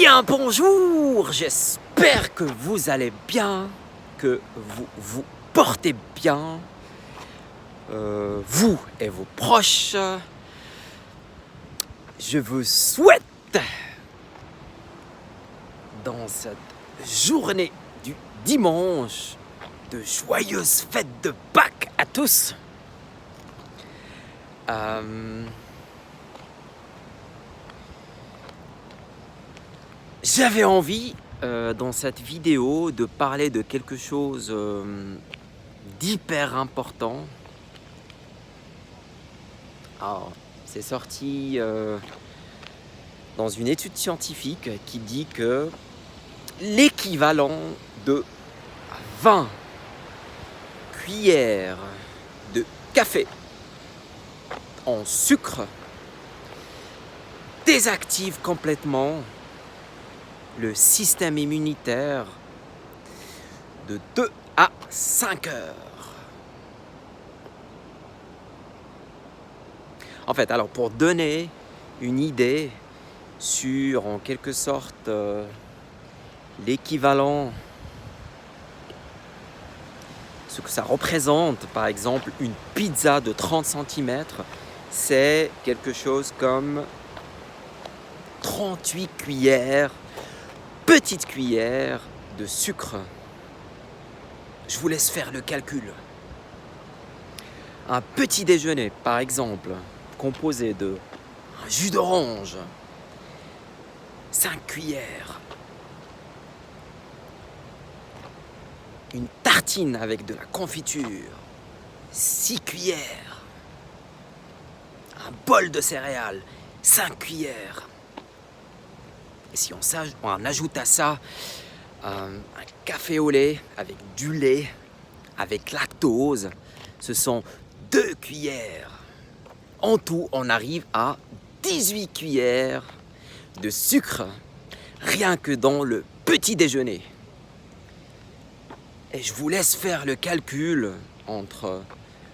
Bien, bonjour, j'espère que vous allez bien, que vous vous portez bien, vous et vos proches. Je vous souhaite, dans cette journée du dimanche, de joyeuses fêtes de Pâques à tous. J'avais envie, dans cette vidéo, de parler de quelque chose d'hyper important. Alors, c'est sorti dans une étude scientifique qui dit que l'équivalent de 20 cuillères de café en sucre désactive complètement le système immunitaire de 2 à 5 heures. En fait, alors pour donner une idée sur, en quelque sorte, l'équivalent, ce que ça représente, par exemple, une pizza de 30 cm, c'est quelque chose comme 38 cuillères, petites cuillères de sucre. Je vous laisse faire le calcul. Un petit déjeuner, par exemple, composé de un jus d'orange, 5 cuillères, une tartine avec de la confiture, 6 cuillères, un bol de céréales, 5 cuillères. Et si on ajoute à ça un café au lait avec du lait, avec lactose, ce sont 2 cuillères. En tout, on arrive à 18 cuillères de sucre, rien que dans le petit déjeuner. Et je vous laisse faire le calcul entre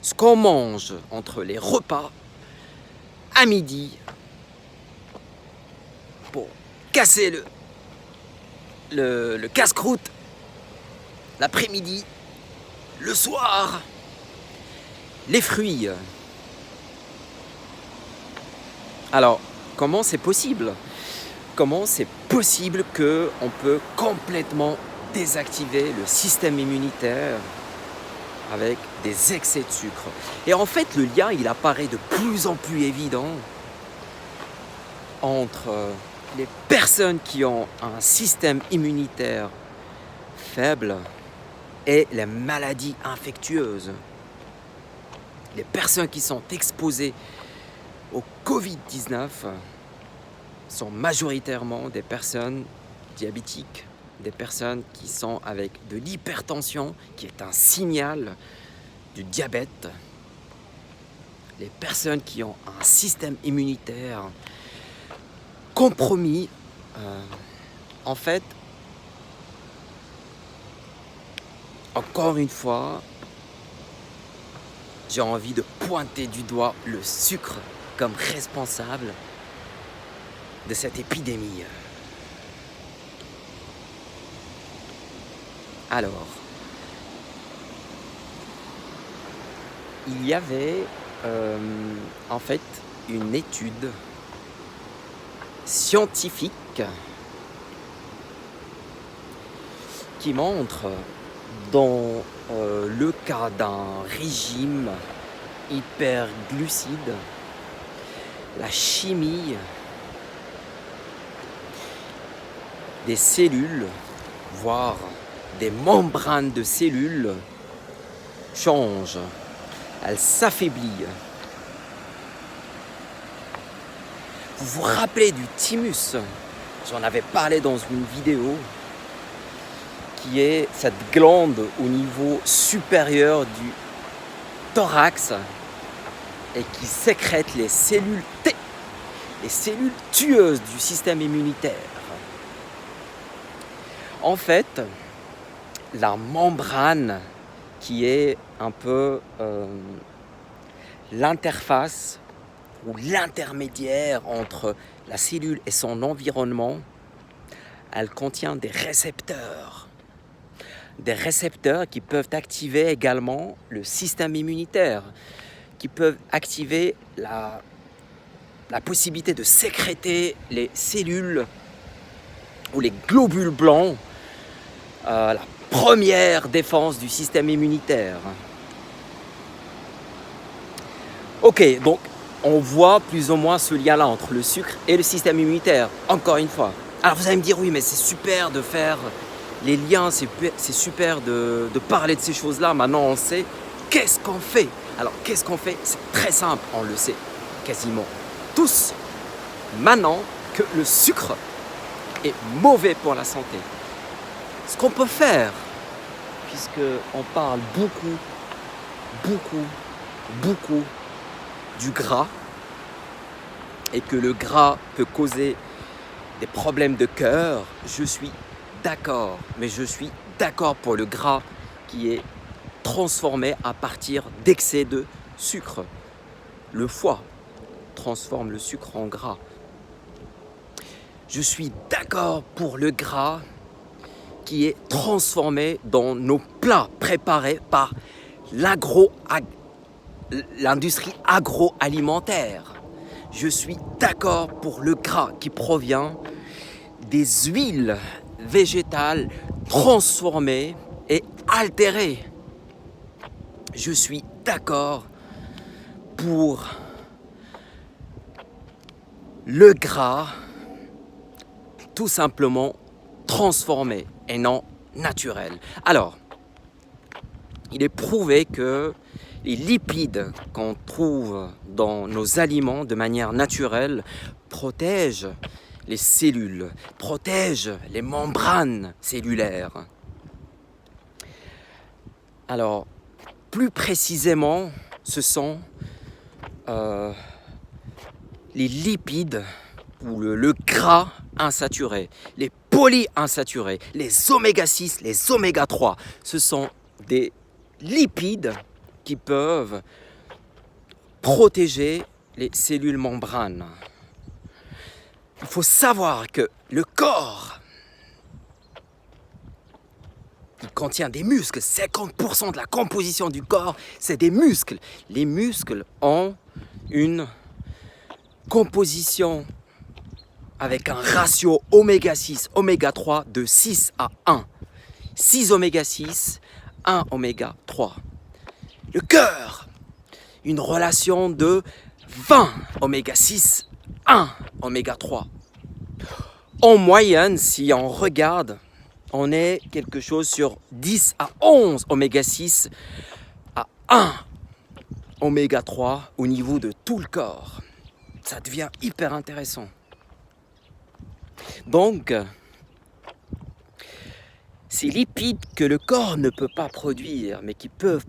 ce qu'on mange entre les repas à midi pour casser le casse-croûte l'après-midi, le soir, les fruits. Alors, comment c'est possible? Comment c'est possible qu'on peut complètement désactiver le système immunitaire avec des excès de sucre? Et en fait, le lien, il apparaît de plus en plus évident entre les personnes qui ont un système immunitaire faible et les maladies infectieuses. Les personnes qui sont exposées au Covid-19 sont majoritairement des personnes diabétiques, des personnes qui sont avec de l'hypertension, qui est un signal du diabète. Les personnes qui ont un système immunitaire compromis, en fait, encore une fois, j'ai envie de pointer du doigt le sucre comme responsable de cette épidémie. Alors, il y avait en fait une étude scientifique qui montre, dans le cas d'un régime hyperglucide, la chimie des cellules, voire des membranes de cellules, change. Elle s'affaiblit. Vous vous rappelez du thymus? J'en avais parlé dans une vidéo, qui est cette glande au niveau supérieur du thorax et qui sécrète les cellules T, les cellules tueuses du système immunitaire. En fait, la membrane qui est un peu l'interface ou l'intermédiaire entre la cellule et son environnement elle contient des récepteurs. Des récepteurs qui peuvent activer également le système immunitaire, qui peuvent activer la possibilité de sécréter les cellules ou les globules blancs, la première défense du système immunitaire. Ok, donc on voit plus ou moins ce lien-là entre le sucre et le système immunitaire, encore une fois. Alors vous allez me dire, oui, mais c'est super de faire les liens, c'est super de parler de ces choses-là. Maintenant, on sait qu'est-ce qu'on fait. Alors, qu'est-ce qu'on fait? C'est très simple, on le sait quasiment tous. Maintenant que le sucre est mauvais pour la santé. Ce qu'on peut faire, puisqu'on parle beaucoup du gras, et que le gras peut causer des problèmes de cœur, je suis d'accord. Mais je suis d'accord pour le gras qui est transformé à partir d'excès de sucre. Le foie transforme le sucre en gras. Je suis d'accord pour le gras qui est transformé dans nos plats préparés par l'industrie agroalimentaire. Je suis d'accord pour le gras qui provient des huiles végétales transformées et altérées. Je suis d'accord pour le gras tout simplement transformé et non naturel. Alors, il est prouvé que les lipides qu'on trouve dans nos aliments de manière naturelle protègent les cellules, protègent les membranes cellulaires. Alors, plus précisément, ce sont les lipides ou le gras insaturé, les polyinsaturés, les oméga 6, les oméga 3. Ce sont des lipides qui peuvent protéger les cellules membranes. Il faut savoir que le corps, il contient des muscles. 50% de la composition du corps, c'est des muscles. Les muscles ont une composition avec un ratio oméga 6, oméga 3 de 6 à 1. 6 oméga 6, 1 oméga 3. Le cœur, une relation de 20 oméga 6, 1 oméga 3. En moyenne, si on regarde, on est quelque chose sur 10 à 11 oméga 6 à 1 oméga 3 au niveau de tout le corps. Ça devient hyper intéressant. Donc, ces lipides que le corps ne peut pas produire, mais qui peuvent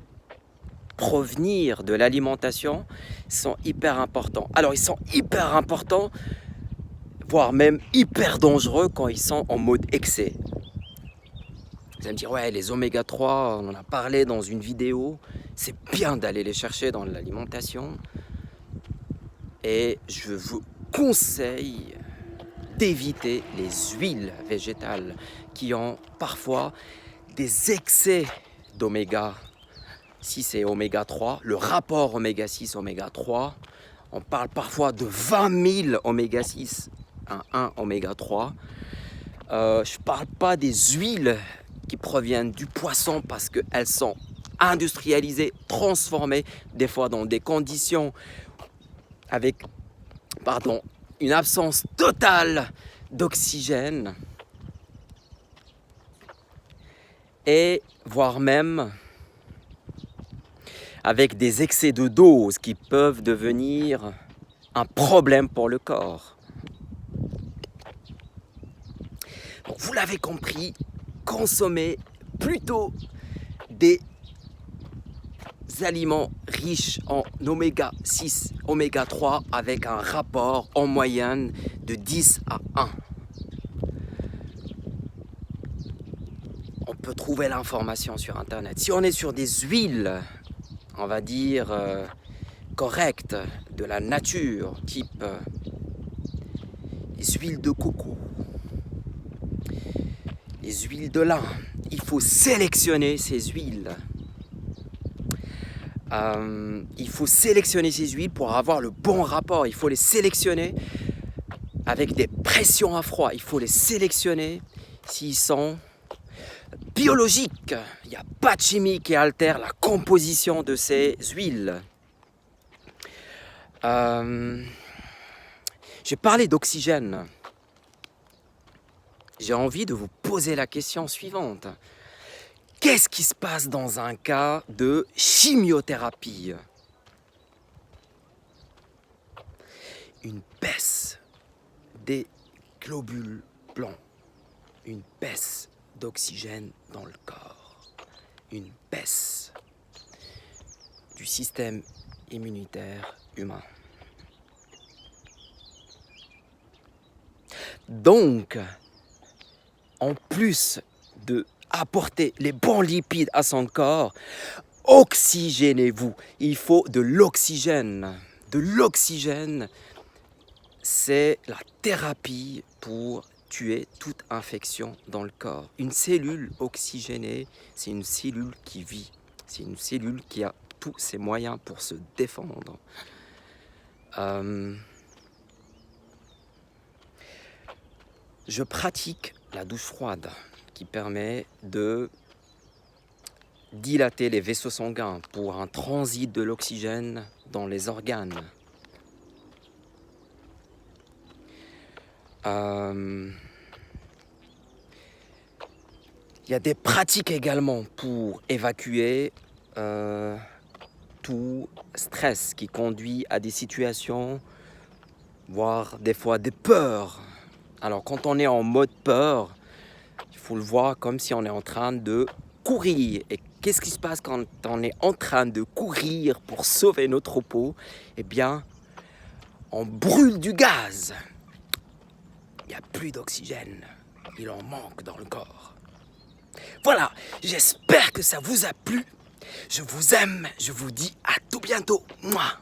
provenir de l'alimentation, sont hyper importants. Alors, ils sont hyper importants, voire même hyper dangereux quand ils sont en mode excès. Vous allez me dire, ouais, les oméga 3, on en a parlé dans une vidéo. C'est bien d'aller les chercher dans l'alimentation. Et je vous conseille d'éviter les huiles végétales qui ont parfois des excès d'oméga 6 et oméga 3. Le rapport oméga 6, oméga 3, on parle parfois de 20 000 oméga 6, 1 oméga 3. Je ne parle pas des huiles qui proviennent du poisson parce qu'elles sont industrialisées, transformées, des fois dans des conditions avec une absence totale d'oxygène et voire même avec des excès de dose qui peuvent devenir un problème pour le corps. Donc, vous l'avez compris, consommez plutôt des aliments riches en oméga 6, oméga 3 avec un rapport en moyenne de 10 à 1. On peut trouver l'information sur internet. Si on est sur des huiles, on va dire correctes, de la nature, type les huiles de coco, les huiles de lin. Il faut sélectionner ces huiles. Il faut sélectionner ces huiles pour avoir le bon rapport. Il faut les sélectionner avec des pressions à froid. Il faut les sélectionner s'ils sont biologiques. Il n'y a pas de chimie qui altère la composition de ces huiles. J'ai parlé d'oxygène. J'ai envie de vous poser la question suivante. Qu'est-ce qui se passe dans un cas de chimiothérapie? Une baisse des globules blancs, une baisse d'oxygène dans le corps, une baisse du système immunitaire humain. Donc, en plus de apporter les bons lipides à son corps, oxygénez-vous. Il faut de l'oxygène. De l'oxygène, c'est la thérapie pour tuer toute infection dans le corps. Une cellule oxygénée, c'est une cellule qui vit. C'est une cellule qui a tous ses moyens pour se défendre. Je pratique la douche froide qui permet de dilater les vaisseaux sanguins pour un transit de l'oxygène dans les organes. Il y a des pratiques également pour évacuer tout stress qui conduit à des situations, voire des fois des peurs. Alors quand on est en mode peur, il faut le voir comme si on est en train de courir. Et qu'est-ce qui se passe quand on est en train de courir pour sauver notre peau? Eh bien, on brûle du gaz. Il n'y a plus d'oxygène. Il en manque dans le corps. Voilà, j'espère que ça vous a plu. Je vous aime. Je vous dis à tout bientôt. Mouah.